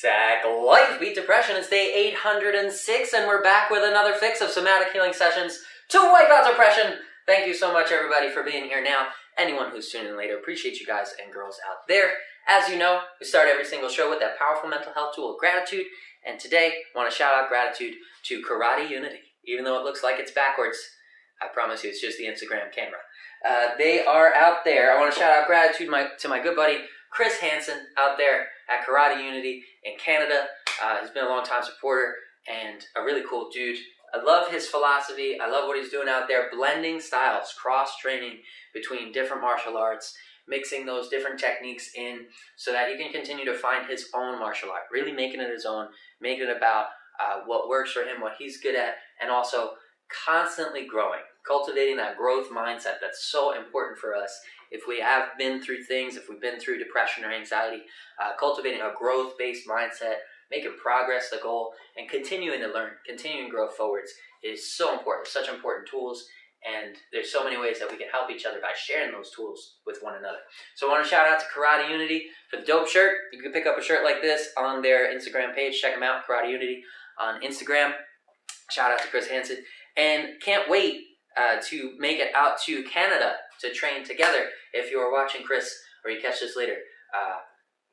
Sack Life Beat Depression. It's day 806, and we're back with another fix of somatic healing sessions to wipe out depression. Thank you so much, everybody, for being here now. Anyone who's tuning in later, appreciate you guys and girls out there. As you know, we start every single show with that powerful mental health tool, gratitude. And today, I want to shout out gratitude to Karate Unity. Even though it looks like it's backwards, I promise you it's just the Instagram camera. They are out there. I want to shout out gratitude to my good buddy, Chris Hansen, out there at Karate Unity in Canada. He's been a long-time supporter and a really cool dude. I love his philosophy. I love what he's doing out there, blending styles, cross-training between different martial arts, mixing those different techniques in so that he can continue to find his own martial art, really making it his own, making it about what works for him, what he's good at, and also constantly growing, cultivating that growth mindset that's so important for us. If we have been through things, if we've been through depression or anxiety, cultivating a growth-based mindset, making progress the goal, and continuing to learn, continuing to grow forwards is so important. Such important tools, and there's so many ways that we can help each other by sharing those tools with one another. So I want to shout out to Karate Unity for the dope shirt. You can pick up a shirt like this on their Instagram page. Check them out, Karate Unity on Instagram. Shout out to Chris Hansen. And can't wait to make it out to Canada to train together. If you are watching, Chris, or you catch this later,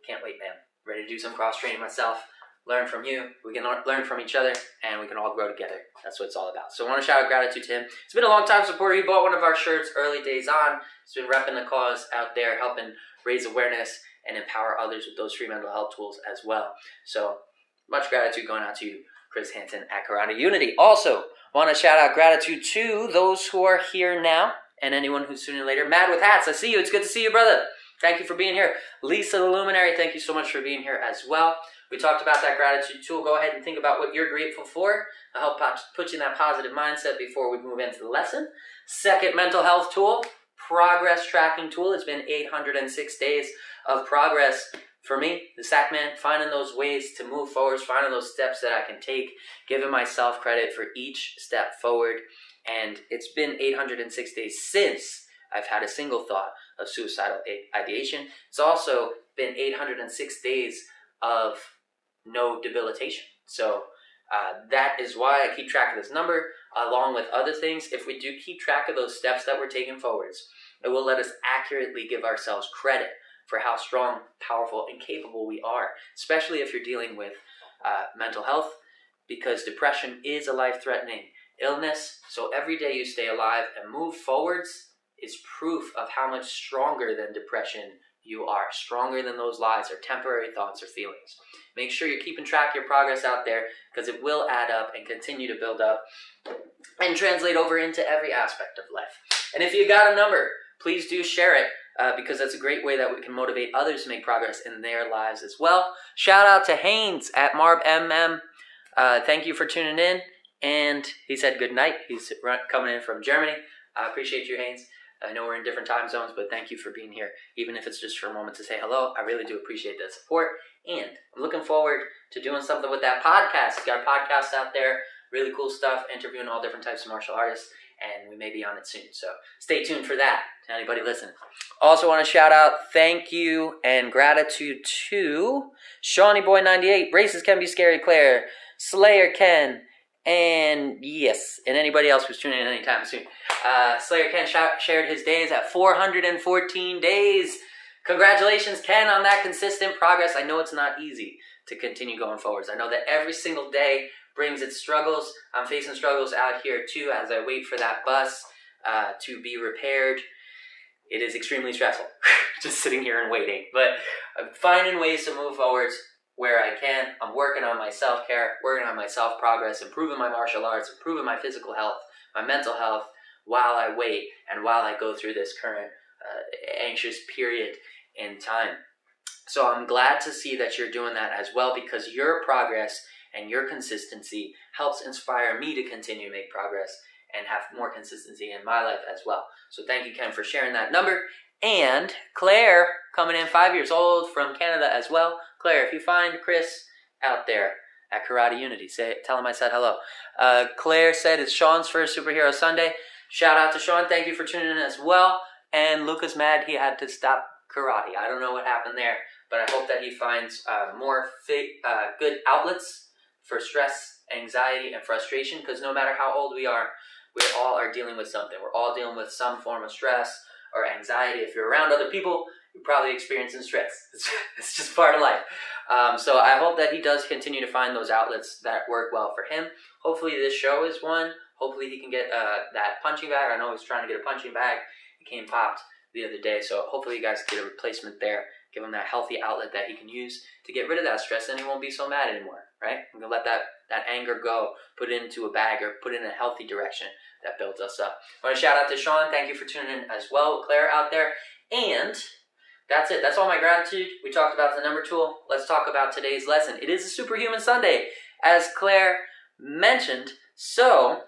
can't wait, man. Ready to do some cross-training myself, learn from you. We can learn from each other, and we can all grow together. That's what it's all about. So I want to shout out gratitude to him. He's been a long-time supporter. He bought one of our shirts early days on. He's been repping the cause out there, helping raise awareness and empower others with those free mental health tools as well. So much gratitude going out to you, Chris Hansen at Karate Unity. Also, want to shout out gratitude to those who are here now and anyone who's tuning in later. Mad with Hats, I see you. It's good to see you, brother. Thank you for being here. Lisa the Luminary, thank you so much for being here as well. We talked about that gratitude tool. Go ahead and think about what you're grateful for. I'll help put you in that positive mindset before we move into the lesson. Second mental health tool, progress tracking tool. It's been 806 days of progress for me, the Sack Man, finding those ways to move forward, finding those steps that I can take, giving myself credit for each step forward. And it's been 806 days since I've had a single thought of suicidal ideation. It's also been 806 days of no debilitation. So that is why I keep track of this number, along with other things. If we do keep track of those steps that we're taking forwards, it will let us accurately give ourselves credit for how strong, powerful, and capable we are, especially if you're dealing with mental health, because depression is a life-threatening illness. So every day you stay alive and move forwards is proof of how much stronger than depression you are, stronger than those lies or temporary thoughts or feelings. Make sure you're keeping track of your progress out there, because it will add up and continue to build up and translate over into every aspect of life. And if you got a number, please do share it, because that's a great way that we can motivate others to make progress in their lives as well. Shout out to Haynes at MarbMM. Thank you for tuning in. And he said good night. He's coming in from Germany. I appreciate you, Haynes. I know we're in different time zones, but thank you for being here. Even if it's just for a moment to say hello, I really do appreciate that support. And I'm looking forward to doing something with that podcast. We've got podcasts out there, really cool stuff, interviewing all different types of martial artists, and we may be on it soon. So stay tuned for that, to anybody listening. Also want to shout out thank you and gratitude to Shawnee Boy 98, Races Can Be Scary Claire, Slayer Ken, and yes, and anybody else who's tuning in anytime soon. Slayer Ken shared his days at 414 days. Congratulations, Ken, on that consistent progress. I know it's not easy to continue going forwards. I know that every single day brings its struggles. I'm facing struggles out here too as I wait for that bus to be repaired. It is extremely stressful, just sitting here and waiting. But I'm finding ways to move forwards where I can. I'm working on my self-care, working on my self-progress, improving my martial arts, improving my physical health, my mental health, while I wait and while I go through this current anxious period in time. So I'm glad to see that you're doing that as well, because your progress and your consistency helps inspire me to continue to make progress and have more consistency in my life as well. So thank you, Ken, for sharing that number. And Claire, coming in 5 years old from Canada as well. Claire, if you find Chris out there at Karate Unity, tell him I said hello. Claire said it's Sean's first Superhero Sunday. Shout out to Sean. Thank you for tuning in as well. And Luca's mad he had to stop karate. I don't know what happened there. but I hope that he finds more good outlets for stress, anxiety, and frustration, because no matter how old we all are dealing with something. We're all dealing with some form of stress or anxiety. If you're around other people, you're probably experiencing stress. It's just part of life. So I hope that he does continue to find those outlets that work well for him. Hopefully this show is one. Hopefully he can get that punching bag. I know he's trying to get a punching bag. It came popped the other day. So hopefully you guys get a replacement there. Give him that healthy outlet that he can use to get rid of that stress, and he won't be so mad anymore, right? I'm going to let that anger go, put it into a bag, or put it in a healthy direction that builds us up. I want to shout out to Sean. Thank you for tuning in as well. Claire out there. And that's it. That's all my gratitude. We talked about the number tool. Let's talk about today's lesson. It is a Superhuman Sunday, as Claire mentioned. So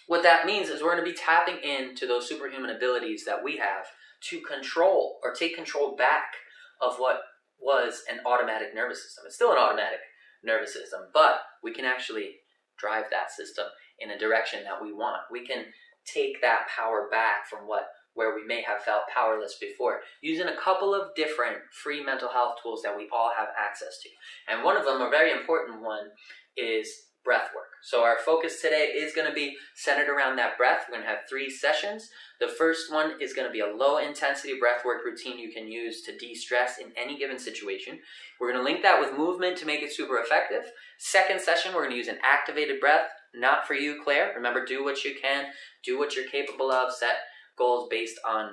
what that means is we're going to be tapping into those superhuman abilities that we have to control or take control back of what was an automatic nervous system. It's still an automatic nervous system, but we can actually drive that system in a direction that we want. We can take that power back from where we may have felt powerless before, using a couple of different free mental health tools that we all have access to. And one of them, a very important one, is breath work. So our focus today is going to be centered around that breath. We're going to have 3 sessions. The first one is going to be a low intensity breath work routine you can use to de-stress in any given situation. We're going to link that with movement to make it super effective. Second session, we're going to use an activated breath. Not for you, Claire. Remember, do what you can, do what you're capable of, set goals based on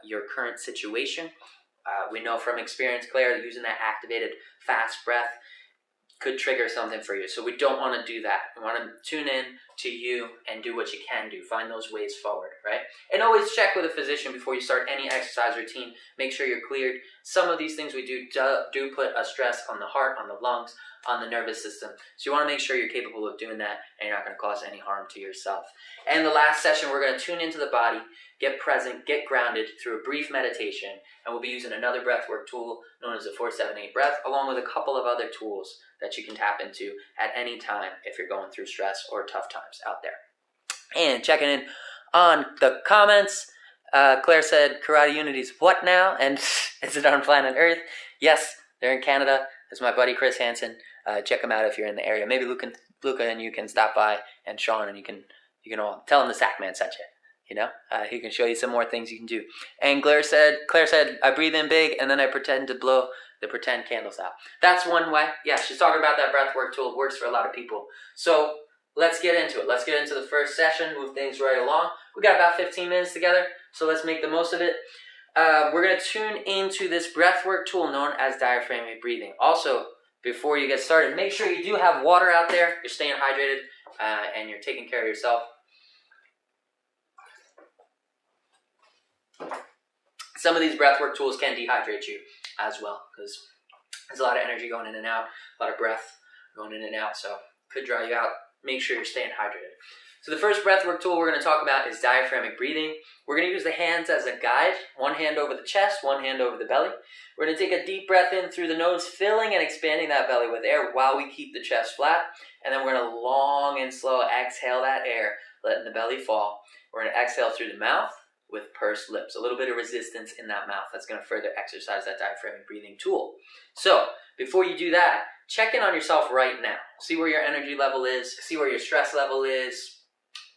your current situation. We know from experience, Claire, using that activated fast breath could trigger something for you. So we don't want to do that. We want to tune in to you and do what you can do. Find those ways forward, right? And always check with a physician before you start any exercise routine. Make sure you're cleared. Some of these things we do put a stress on the heart, on the lungs, on the nervous system. So you want to make sure you're capable of doing that and you're not going to cause any harm to yourself. And the last session, we're going to tune into the body, get present, get grounded through a brief meditation, and we'll be using another breathwork tool known as the 4-7-8 breath, along with a couple of other tools that you can tap into at any time if you're going through stress or tough times out there. And checking in on the comments, Claire said, Karate Unity's what now? And is it on planet Earth? Yes, they're in Canada. It's my buddy Chris Hansen. Check him out if you're in the area. Maybe Luca and you can stop by, and Sean, and you can all tell him the Sack Man sent you. You know, he can show you some more things you can do. And Claire said, I breathe in big and then I pretend to blow the pretend candles out. That's one way. Yeah, she's talking about that breathwork tool. It works for a lot of people. So let's get into it. Let's get into the first session, move things right along. We got about 15 minutes together, so let's make the most of it. We're going to tune into this breathwork tool known as diaphragmatic breathing. Also, before you get started, make sure you do have water out there. You're staying hydrated and you're taking care of yourself. Some of these breathwork tools can dehydrate you as well because there's a lot of energy going in and out, a lot of breath going in and out, so could dry you out. Make sure you're staying hydrated. So the first breathwork tool we're going to talk about is diaphragmatic breathing. We're going to use the hands as a guide, one hand over the chest, one hand over the belly. We're going to take a deep breath in through the nose, filling and expanding that belly with air while we keep the chest flat. And then we're going to long and slow exhale that air, letting the belly fall. We're going to exhale through the mouth with pursed lips. A little bit of resistance in that mouth. That's going to further exercise that diaphragmatic breathing tool. So before you do that, check in on yourself right now. See where your energy level is. See where your stress level is.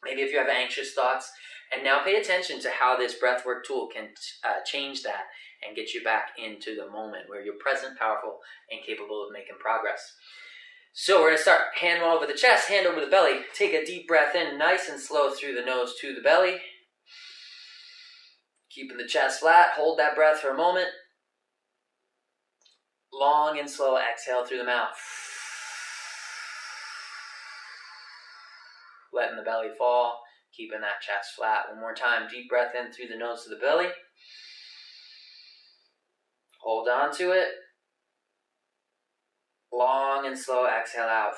Maybe if you have anxious thoughts. And now pay attention to how this breathwork tool can change that and get you back into the moment where you're present, powerful, and capable of making progress. So we're going to start hand over the chest, hand over the belly. Take a deep breath in, nice and slow through the nose to the belly. Keeping the chest flat, hold that breath for a moment. Long and slow exhale through the mouth. Letting the belly fall, keeping that chest flat. One more time, deep breath in through the nose to the belly. Hold on to it. Long and slow exhale out.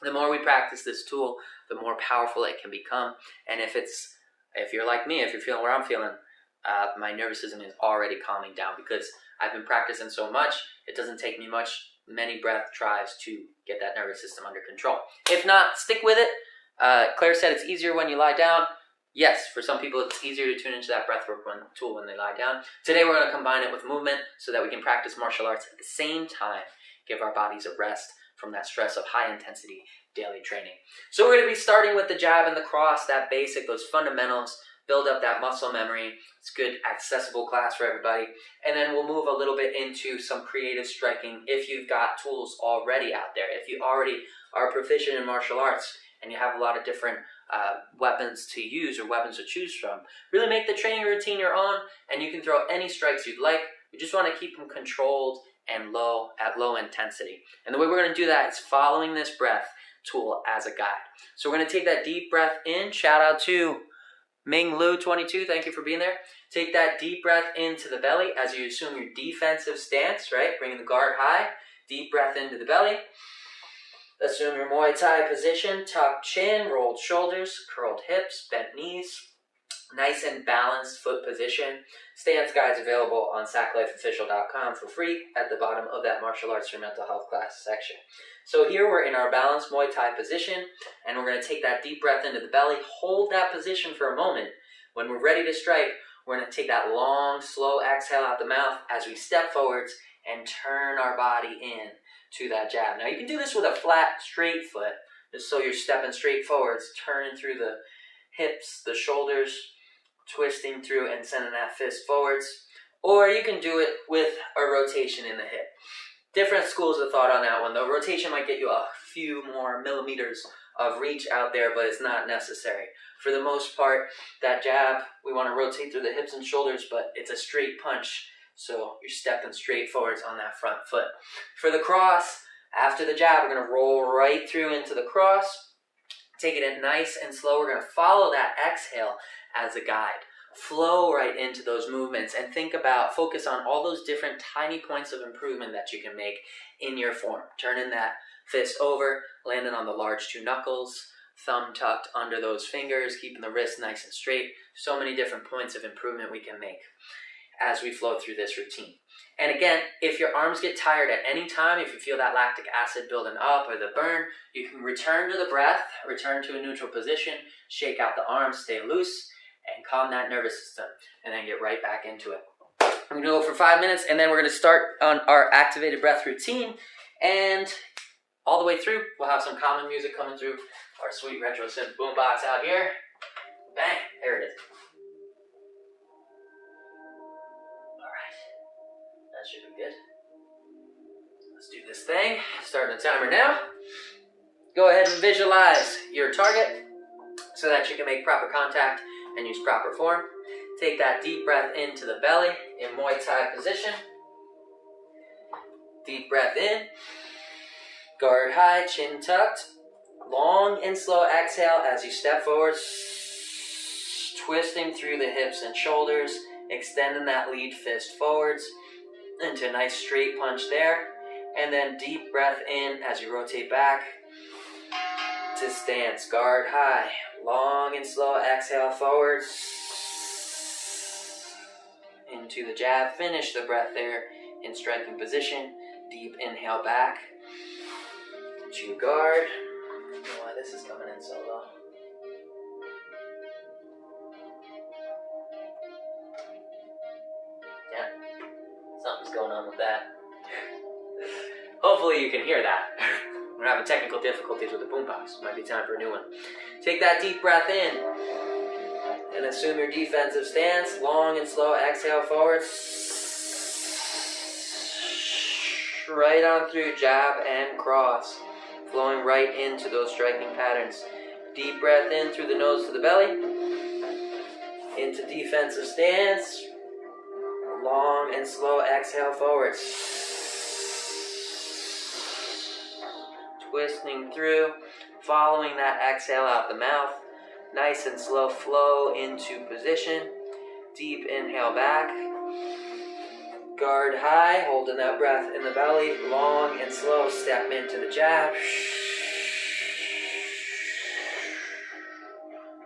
The more we practice this tool, the more powerful it can become. And if you're like me, if you're feeling where I'm feeling, my nervous system is already calming down because I've been practicing so much. It doesn't take me many breath tries to get that nervous system under control. If not, stick with it. Claire said it's easier when you lie down. Yes, for some people it's easier to tune into that breathwork tool when they lie down. Today we're going to combine it with movement so that we can practice martial arts at the same time, give our bodies a rest from that stress of high intensity daily training. So we're going to be starting with the jab and the cross, that basic, those fundamentals, build up that muscle memory. It's a good, accessible class for everybody. And then we'll move a little bit into some creative striking if you've got tools already out there. If you already are proficient in martial arts and you have a lot of different weapons to use or weapons to choose from, really make the training routine your own, and you can throw any strikes you'd like. You just want to keep them controlled and low, at low intensity. And the way we're going to do that is following this breath tool as a guide. So we're going to take that deep breath in. Shout out to Ming Lu 22, thank you for being there. Take that deep breath into the belly as you assume your defensive stance, right? Bringing the guard high. Deep breath into the belly. Assume your Muay Thai position, tucked chin, rolled shoulders, curled hips, bent knees. Nice and balanced foot position. Stance guides available on saclifeofficial.com for free at the bottom of that martial arts for mental health class section. So here we're in our balanced Muay Thai position, and we're going to take that deep breath into the belly, hold that position for a moment. When we're ready to strike, we're going to take that long, slow exhale out the mouth as we step forwards and turn our body in to that jab. Now you can do this with a flat, straight foot, just so you're stepping straight forwards, turning through the hips, the shoulders, twisting through and sending that fist forwards. Or you can do it with a rotation in the hip. Different schools of thought on that one. The rotation might get you a few more millimeters of reach out there, but it's not necessary. For the most part, that jab, we want to rotate through the hips and shoulders, but it's a straight punch, so you're stepping straight forwards on that front foot. For the cross, after the jab, we're going to roll right through into the cross. Taking it nice and slow, we're going to follow that exhale as a guide. Flow right into those movements and focus on all those different tiny points of improvement that you can make in your form. Turning that fist over, landing on the large two knuckles, thumb tucked under those fingers, keeping the wrist nice and straight. So many different points of improvement we can make as we flow through this routine. And again, if your arms get tired at any time, if you feel that lactic acid building up or the burn, you can return to the breath, return to a neutral position, shake out the arms, stay loose, and calm that nervous system, and then get right back into it. I'm going to go for 5 minutes, and then we're going to start on our activated breath routine, and all the way through, we'll have some common music coming through our sweet retro synth boombox out here. Bang, there it is. Alright, that should be good. Let's do this thing. Starting the timer now. Go ahead and visualize your target so that you can make proper contact and use proper form. Take that deep breath into the belly in Muay Thai position. Deep breath in. Guard high, chin tucked. Long and slow exhale as you step forward. Twisting through the hips and shoulders. Extending that lead fist forwards into a nice straight punch there. And then deep breath in as you rotate back to stance. Guard high. Long and slow exhale forwards into the jab. Finish the breath there in striking position. Deep inhale back to guard. I don't know why this is coming in so low. Yeah, something's going on with that. Hopefully you can hear that. We're having technical difficulties with the boombox. Might be time for a new one. Take that deep breath in and assume your defensive stance. Long and slow exhale forward. Right on through jab and cross. Flowing right into those striking patterns. Deep breath in through the nose to the belly. Into defensive stance. Long and slow exhale forward. Twisting through, following that exhale out the mouth. Nice and slow flow into position. Deep inhale back. Guard high, holding that breath in the belly. Long and slow step into the jab.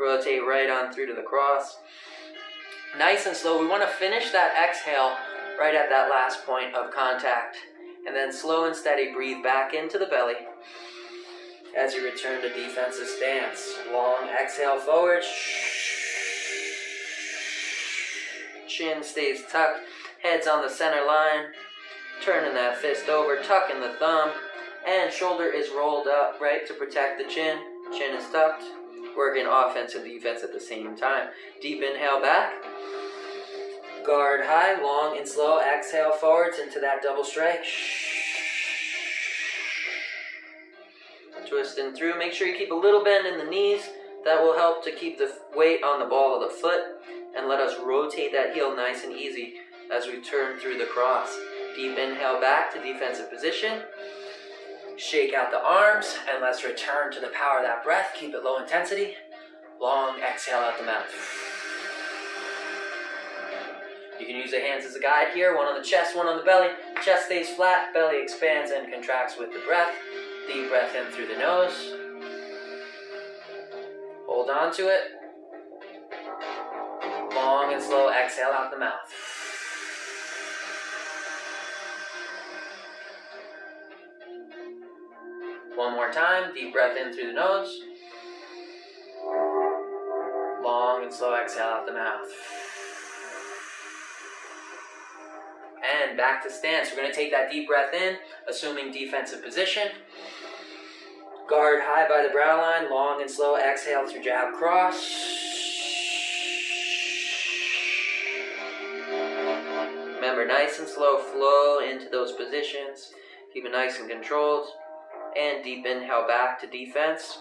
Rotate right on through to the cross. Nice and slow. We want to finish that exhale right at that last point of contact. And then slow and steady, breathe back into the belly as you return to defensive stance. Long exhale forward. chin stays tucked, head's on the center line, turning that fist over, tucking the thumb, and shoulder is rolled up, right, to protect the chin. Chin is tucked, working offense and defense at the same time. Deep inhale back, guard high, long and slow, exhale forwards into that double strike. Twisting through, make sure you keep a little bend in the knees. That will help to keep the weight on the ball of the foot and let us rotate that heel nice and easy as we turn through the cross. Deep inhale back to defensive position. Shake out the arms and let's return to the power of that breath. Keep it low intensity. Long exhale out the mouth. You can use the hands as a guide here. One on the chest, one on the belly. Chest stays flat, belly expands and contracts with the breath. Deep breath in through the nose. Hold on to it. Long and slow exhale out the mouth. One more time. Deep breath in through the nose. Long and slow exhale out the mouth. And back to stance. We're going to take that deep breath in, assuming defensive position. Guard high by the brow line, long and slow exhale through jab cross. Remember, nice and slow flow into those positions. Keep it nice and controlled. And deep inhale back to defense.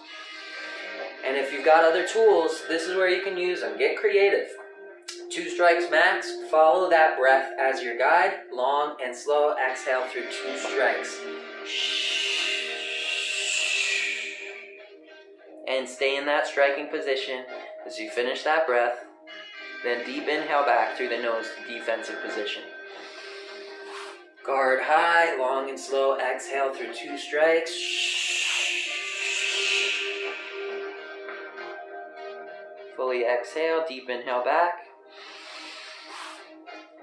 And if you've got other tools, this is where you can use them. Get creative. 2 strikes max. Follow that breath as your guide. Long and slow exhale through 2 strikes. And stay in that striking position as you finish that breath. Then deep inhale back through the nose to defensive position. Guard high, long and slow exhale through 2 strikes. Fully exhale, deep inhale back.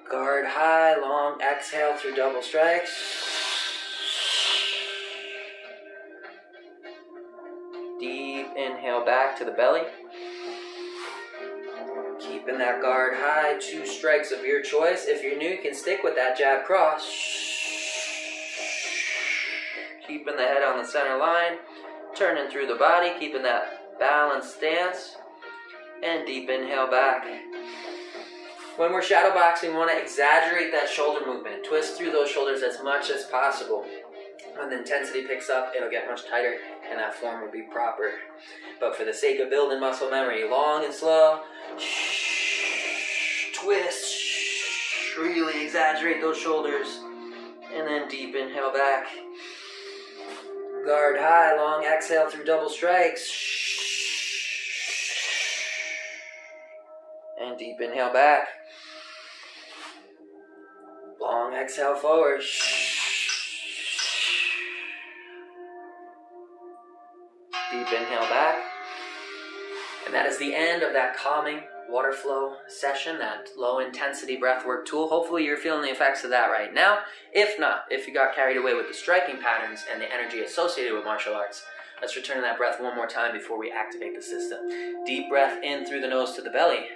Guard high, long exhale through double strikes. Deep inhale back to the belly. Keeping that guard high, 2 strikes of your choice. If you're new, you can stick with that jab cross. Keeping the head on the center line, turning through the body, keeping that balanced stance. And deep inhale back. When we're shadow boxing, we want to exaggerate that shoulder movement. Twist through those shoulders as much as possible. When the intensity picks up, it'll get much tighter and that form will be proper. But for the sake of building muscle memory, long and slow, twist, really exaggerate those shoulders, and then deep inhale back. Guard high, long exhale through double strikes, and deep inhale back. Long exhale forward. Deep inhale back. And that is the end of that calming water flow session, that low intensity breathwork tool. Hopefully you're feeling the effects of that right now. If not, if you got carried away with the striking patterns and the energy associated with martial arts, let's return to that breath one more time before we activate the system. Deep breath in through the nose to the belly.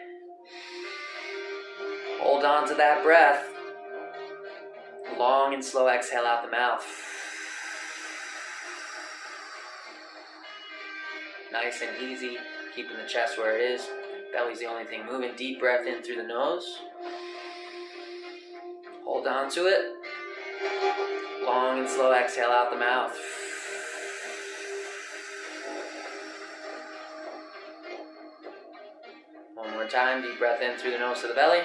Hold on to that breath. Long and slow exhale out the mouth. Nice and easy, keeping the chest where it is. Belly's the only thing moving. Deep breath in through the nose. Hold on to it. Long and slow exhale out the mouth. One more time, deep breath in through the nose to the belly.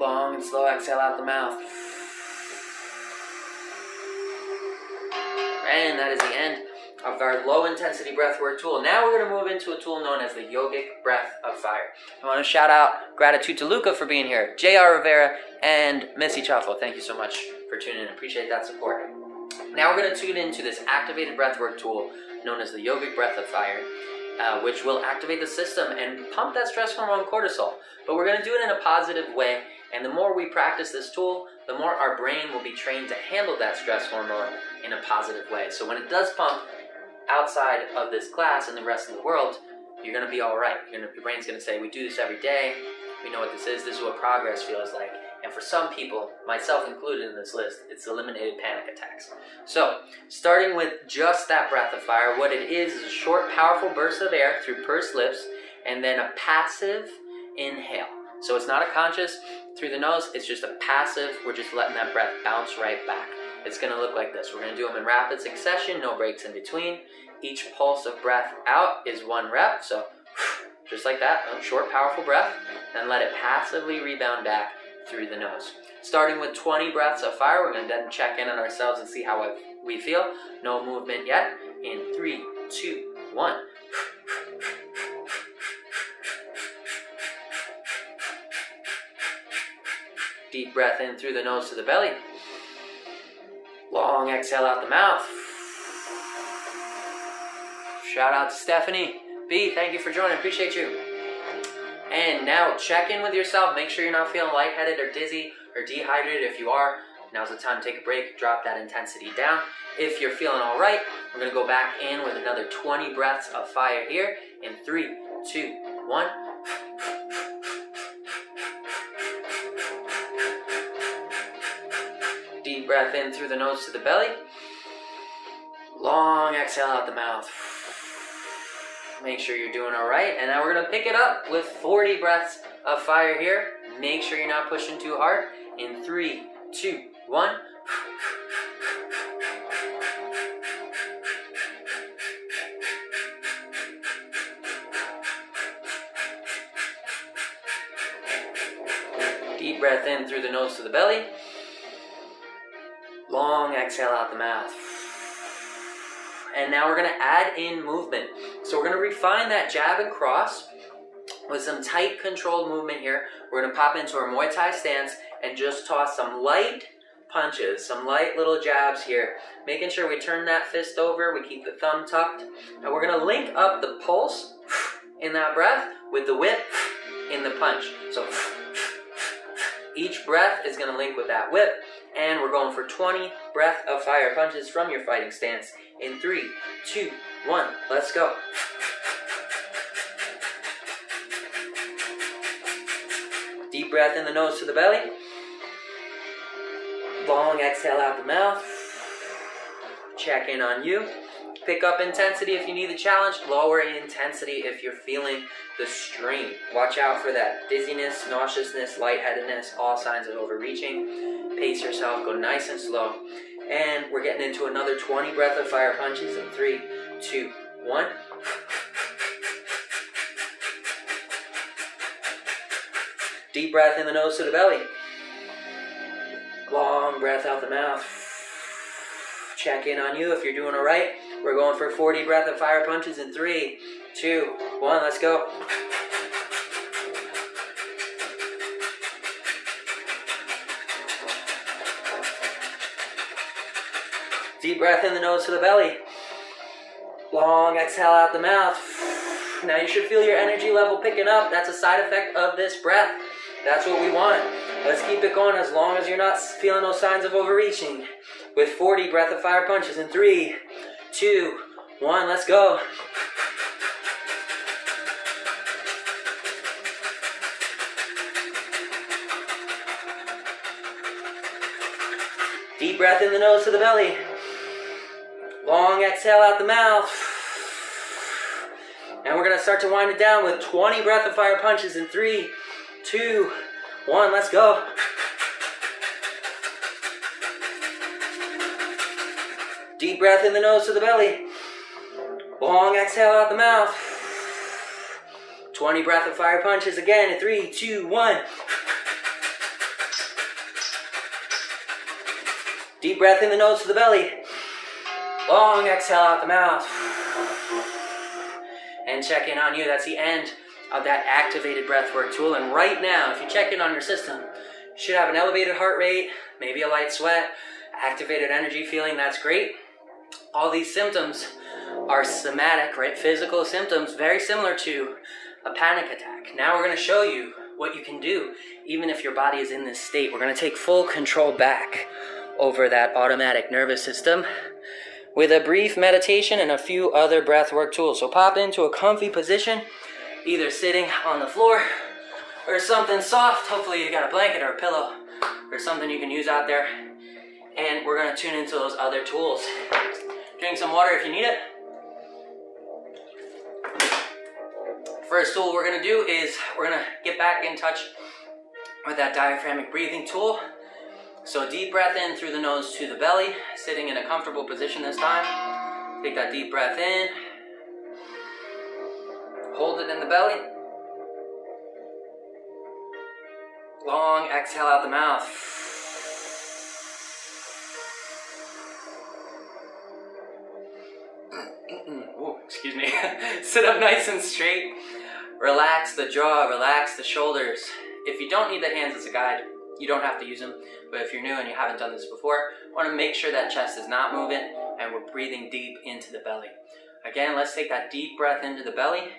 Long and slow exhale out the mouth. And that is the end of our low intensity breathwork tool. Now we're going to move into a tool known as the yogic breath of fire. I want to shout out gratitude to Luca for being here, JR Rivera, and Missy Chaffo. Thank you so much for tuning in. Appreciate that support. Now we're going to tune into this activated breathwork tool known as the yogic breath of fire, which will activate the system and pump that stress hormone cortisol. But we're going to do it in a positive way. And the more we practice this tool, the more our brain will be trained to handle that stress hormone in a positive way. So when it does pump outside of this class and the rest of the world, You're going to be all right. Your brain's going to say, we do this every day. We know what this is. This is what progress feels like. And for some people, myself included in this list, it's eliminated panic attacks. So, starting with just that breath of fire, what it is a short, powerful burst of air through pursed lips, and then a passive inhale. So it's not a conscious through the nose, it's just a passive. We're just letting that breath bounce right back. It's going to look like this. We're going to do them in rapid succession, no breaks in between. Each pulse of breath out is 1 rep. So just like that, a short, powerful breath, and let it passively rebound back through the nose. Starting with 20 breaths of fire, we're going to then check in on ourselves and see how we feel. No movement yet. In 3, 2, 1. Deep breath in through the nose to the belly. Long exhale out the mouth. Shout out to Stephanie. B, thank you for joining. Appreciate you. And now check in with yourself. Make sure you're not feeling lightheaded or dizzy or dehydrated. If you are, now's the time to take a break. Drop that intensity down. If you're feeling all right, we're going to go back in with another 20 breaths of fire here. In 3, 2, 1. Deep breath in through the nose to the belly. Long exhale out the mouth. Make sure you're doing all right. And now we're going to pick it up with 40 breaths of fire here. Make sure you're not pushing too hard. In 3, 2, 1. Deep breath in through the nose to the belly. Long exhale out the mouth. And now we're going to add in movement. So we're going to refine that jab and cross with some tight controlled movement here. We're going to pop into our Muay Thai stance and just toss some light punches, some light little jabs here. Making sure we turn that fist over, we keep the thumb tucked. And we're going to link up the pulse in that breath with the whip in the punch. So each breath is going to link with that whip. And we're going for 20 breath of fire punches from your fighting stance. In 3, 2, 1, let's go. Deep breath in the nose to the belly. Long exhale out the mouth. Check in on you. Pick up intensity if you need the challenge. Lower intensity if you're feeling the strain. Watch out for that dizziness, nauseousness, lightheadedness, all signs of overreaching. Pace yourself, go nice and slow. And we're getting into another 20 breath of fire punches in 3, 2, 1. Deep breath in the nose to the belly. Long breath out the mouth. Check in on you if you're doing all right. We're going for 40 breath of fire punches in 3, 2, 1. Let's go. Deep breath in the nose to the belly. Long exhale out the mouth. Now you should feel your energy level picking up. That's a side effect of this breath. That's what we want. Let's keep it going as long as you're not feeling those signs of overreaching. With 40 breath of fire punches in 3, 2, 1. Let's go. Deep breath in the nose to the belly. Long exhale out the mouth. And we're going to start to wind it down with 20 breath of fire punches in 3, 2, 1. Let's go. Deep breath in the nose to the belly. Long exhale out the mouth. 20 breath of fire punches again in 3, 2, 1. Deep breath in the nose to the belly. Long exhale out the mouth. And check in on you. That's the end of that activated breathwork tool. And right now, if you check in on your system, you should have an elevated heart rate, maybe a light sweat, activated energy feeling. That's great. All these symptoms are somatic, right? Physical symptoms, very similar to a panic attack. Now we're going to show you what you can do, even if your body is in this state. We're going to take full control back over that automatic nervous system. with a brief meditation and a few other breathwork tools. So pop into a comfy position, either sitting on the floor or something soft. Hopefully you got a blanket or a pillow or something you can use out there. And we're going to tune into those other tools. Drink some water if you need it. First tool we're going to do is we're going to get back in touch with that diaphragmatic breathing tool. So deep breath in through the nose to the belly, sitting in a comfortable position this time. Take that deep breath in. Hold it in the belly. Long exhale out the mouth. Ooh, excuse me. Sit up nice and straight. Relax the jaw, relax the shoulders. If you don't need the hands as a guide, you don't have to use them. But if you're new and you haven't done this before, want to make sure that chest is not moving and we're breathing deep into the belly. Again, let's take that deep breath into the belly.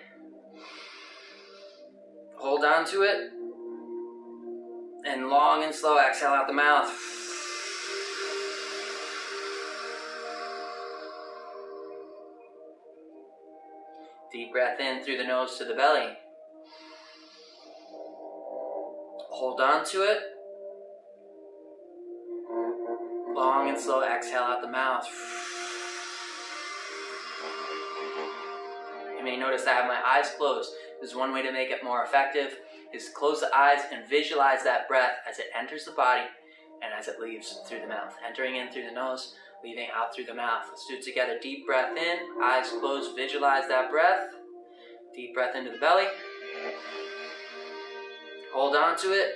Hold on to it. And long and slow exhale out the mouth. Deep breath in through the nose to the belly. Hold on to it. Long and slow exhale out the mouth. You may notice I have my eyes closed. There's one way to make it more effective, is close the eyes and visualize that breath as it enters the body and as it leaves through the mouth. Entering in through the nose, leaving out through the mouth. Let's do it together. Deep breath in, eyes closed, visualize that breath. Deep breath into the belly. Hold on to it.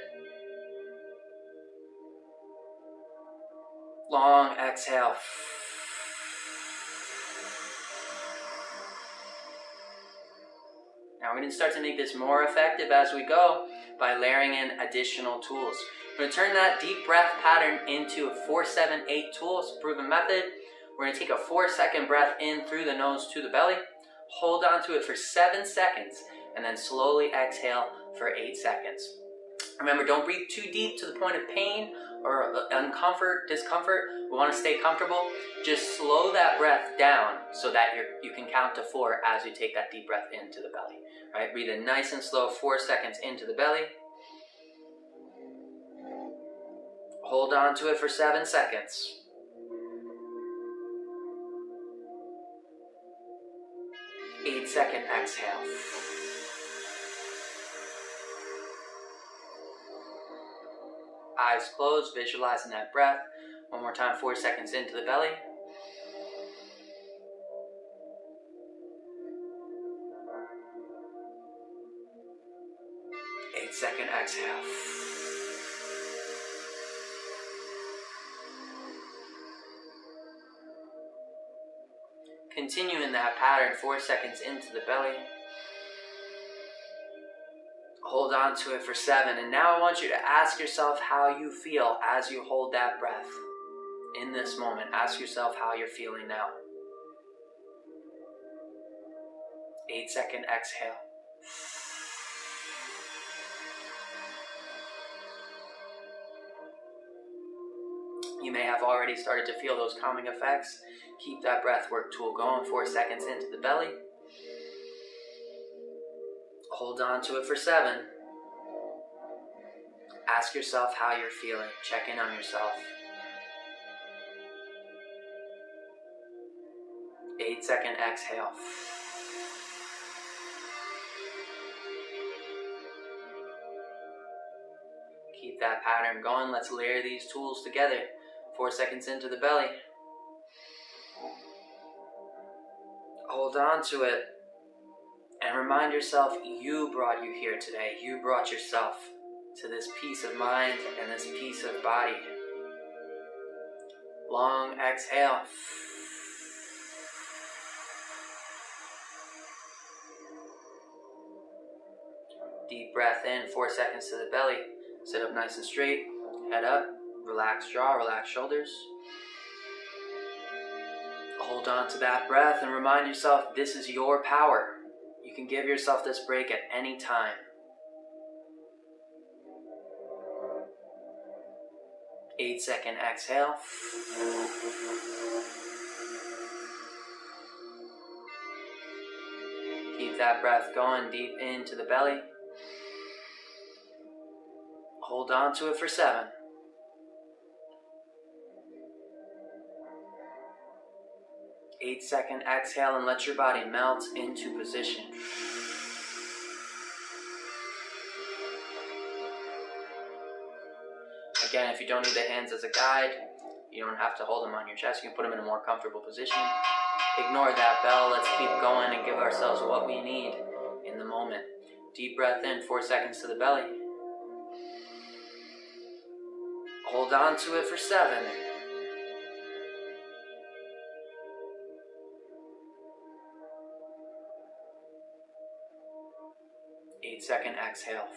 Long exhale. Now we're going to start to make this more effective as we go by layering in additional tools. We're going to turn that deep breath pattern into a 4-7-8 tool. It's a proven method. We're going to take a 4-second breath in through the nose to the belly. Hold on to it for 7 seconds and then slowly exhale for 8 seconds. Remember, don't breathe too deep to the point of pain or discomfort. We want to stay comfortable. Just slow that breath down so that you can count to 4 as you take that deep breath into the belly. All right, breathe in nice and slow, 4 seconds into the belly. Hold on to it for 7 seconds. 8-second exhale. Eyes closed, visualizing that breath. One more time, 4 seconds into the belly. Eight-second exhale. Continue in that pattern, 4 seconds into the belly. Hold on to it for 7. And now I want you to ask yourself how you feel as you hold that breath. In this moment, ask yourself how you're feeling now. 8-second exhale. You may have already started to feel those calming effects. Keep that breath work tool going, 4 seconds into the belly. Hold on to it for 7. Ask yourself how you're feeling. Check in on yourself. 8-second exhale. Keep that pattern going. Let's layer these tools together. 4 seconds into the belly. Hold on to it. And remind yourself, you brought you here today. You brought yourself to this peace of mind and this peace of body. Long exhale. Deep breath in, 4 seconds to the belly. Sit up nice and straight, head up, relax jaw, relax shoulders. Hold on to that breath and remind yourself this is your power. You can give yourself this break at any time. 8-second exhale. that breath going deep into the belly. Hold on to it for 7. 8-second exhale and let your body melt into position. Again, if you don't need the hands as a guide, you don't have to hold them on your chest. You can put them in a more comfortable position. Ignore that bell. Let's keep going and give ourselves what we need in the moment. Deep breath in, 4 seconds to the belly. Hold on to it for 7. 8-second exhale.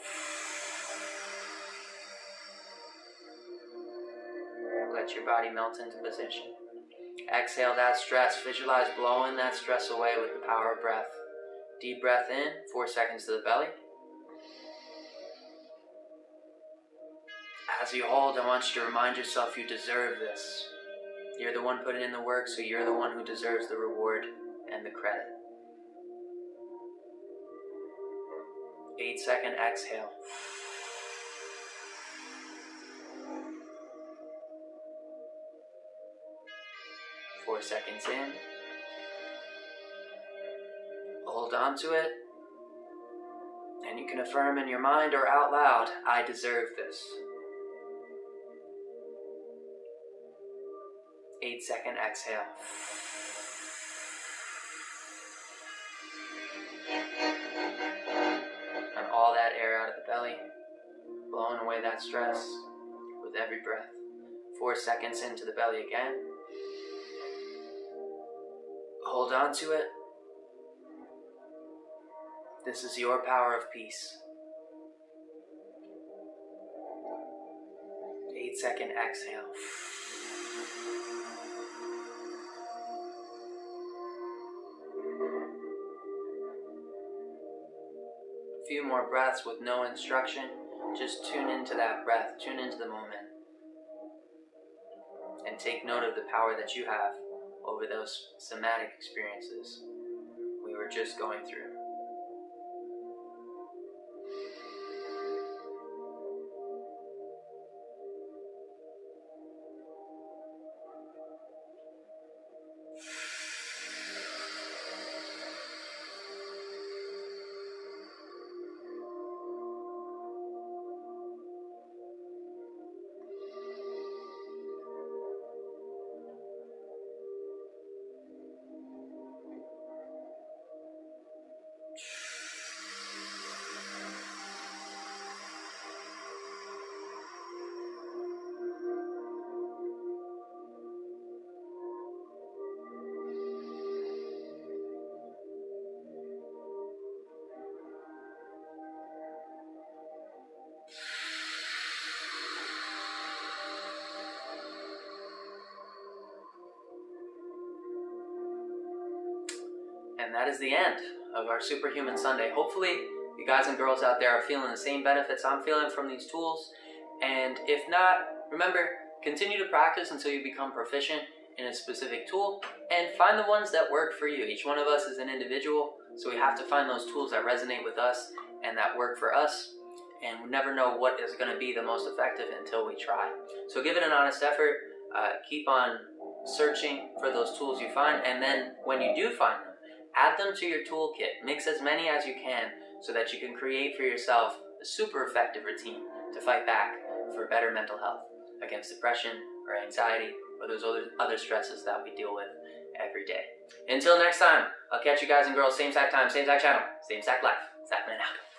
Let your body melt into position. Exhale that stress. Visualize blowing that stress away with the power of breath. Deep breath in, 4 seconds to the belly. As you hold, I want you to remind yourself you deserve this. You're the one putting in the work, so you're the one who deserves the reward and the credit. 8-second exhale. 4 seconds in. Hold on to it. And you can affirm in your mind or out loud, I deserve this. 8-second exhale. And all that air out of the belly, blowing away that stress with every breath. 4 seconds into the belly again. Hold on to it. This is your power of peace. 8-second exhale. A few more breaths with no instruction. Just tune into that breath. Tune into the moment. And take note of the power that you have over those somatic experiences we were just going through. And that is the end of our Superhuman Sunday. Hopefully, you guys and girls out there are feeling the same benefits I'm feeling from these tools. And if not, remember, continue to practice until you become proficient in a specific tool and find the ones that work for you. Each one of us is an individual, so we have to find those tools that resonate with us and that work for us. And we never know what is going to be the most effective until we try. So give it an honest effort. Keep on searching for those tools you find, and then when you do find them, add them to your toolkit. Mix as many as you can so that you can create for yourself a super effective routine to fight back for better mental health against depression or anxiety or those other stresses that we deal with every day. Until next time, I'll catch you guys and girls same exact time, same exact channel, same exact life. Zachman out.